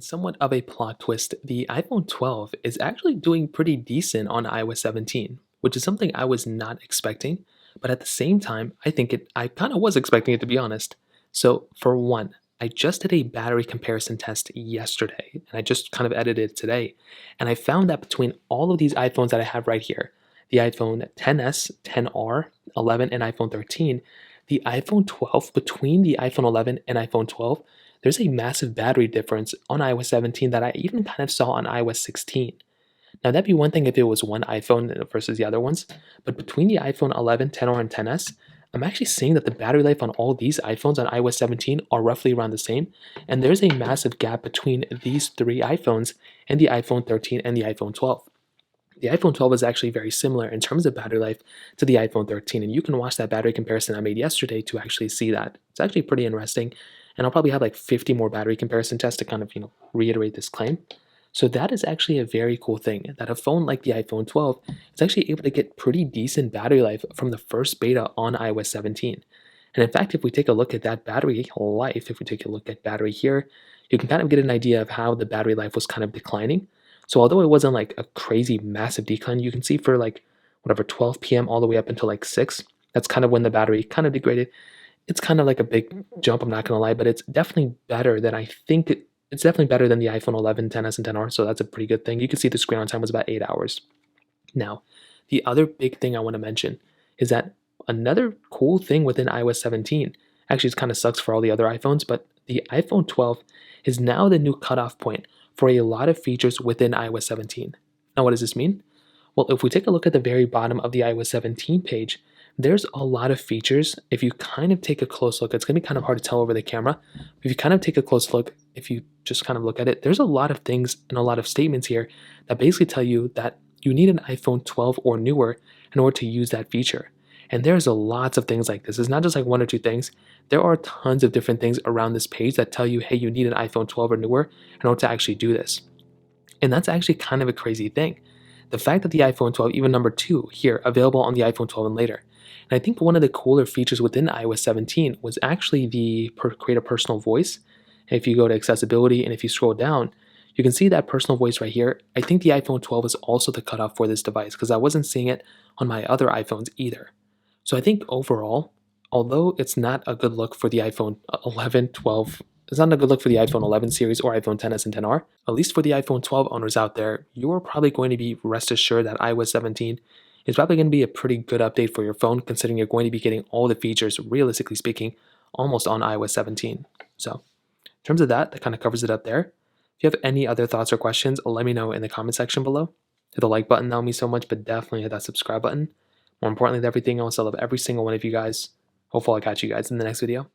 And somewhat of a plot twist, the iPhone 12 is actually doing pretty decent on iOS 17, which is something I was not expecting. But at the same time, I kind of was expecting it to be honest. So, for one, I just did a battery comparison test yesterday, and I just kind of edited it today. And I found that between all of these iPhones that I have right here, the iPhone 10s, 10R, 11, and iPhone 13, the iPhone 12, between the iPhone 11 and iPhone 12, there's a massive battery difference on iOS 17 that I even kind of saw on iOS 16. Now, that'd be one thing if it was one iPhone versus the other ones, but between the iPhone 11, 10R, and 10s, I'm actually seeing that the battery life on all these iPhones on iOS 17 are roughly around the same, and there's a massive gap between these three iPhones and the iPhone 13 and the iPhone 12. The iPhone 12 is actually very similar in terms of battery life to the iPhone 13, and you can watch that battery comparison I made yesterday to actually see that. It's actually pretty interesting, and I'll probably have like 50 more battery comparison tests to kind of, reiterate this claim. So that is actually a very cool thing, that a phone like the iPhone 12 is actually able to get pretty decent battery life from the first beta on iOS 17. And in fact, if we take a look at that battery life, if we take a look at battery here, you can kind of get an idea of how the battery life was kind of declining. So although it wasn't like a crazy massive decline, you can see for like whatever 12 p.m. all the way up until like 6, that's kind of when the battery kind of degraded. It's kind of like a big jump, I'm not gonna lie, but it's definitely better than it's definitely better than the iPhone 11, 10s, and 10R, so that's a pretty good thing. You can see the screen on time was about 8 hours. Now, the other big thing I want to mention is that another cool thing within iOS 17, actually it kind of sucks for all the other iPhones, but the iPhone 12 is now the new cutoff point for a lot of features within iOS 17. Now, what does this mean? Well, if we take a look at the very bottom of the iOS 17 page, there's a lot of features. If you kind of take a close look, it's going to be kind of hard to tell over the camera. If you kind of take a close look, if you just kind of look at it, there's a lot of things and a lot of statements here that basically tell you that you need an iPhone 12 or newer in order to use that feature. And there's a lots of things like this. It's not just like one or two things. There are tons of different things around this page that tell you, hey, you need an iPhone 12 or newer in order to actually do this. And that's actually kind of a crazy thing. The fact that the iPhone 12, even number 2 here, available on the iPhone 12 and later. And I think one of the cooler features within iOS 17 was actually the create a personal voice. And if you go to accessibility and if you scroll down, you can see that personal voice right here. I think the iPhone 12 is also the cutoff for this device because I wasn't seeing it on my other iPhones either. So I think overall, although it's not a good look for the iPhone 11, 12, it's not a good look for the iPhone 11 series or iPhone 10s and 10R, at least for the iPhone 12 owners out there, you are probably going to be rest assured that iOS 17 is probably going to be a pretty good update for your phone, considering you're going to be getting all the features, realistically speaking, almost on iOS 17. So in terms of that, that kind of covers it up there. If you have any other thoughts or questions, let me know in the comment section below. Hit the like button, that would mean so much, but definitely hit that subscribe button. More importantly than everything else, I love every single one of you guys. Hopefully I'll catch you guys in the next video.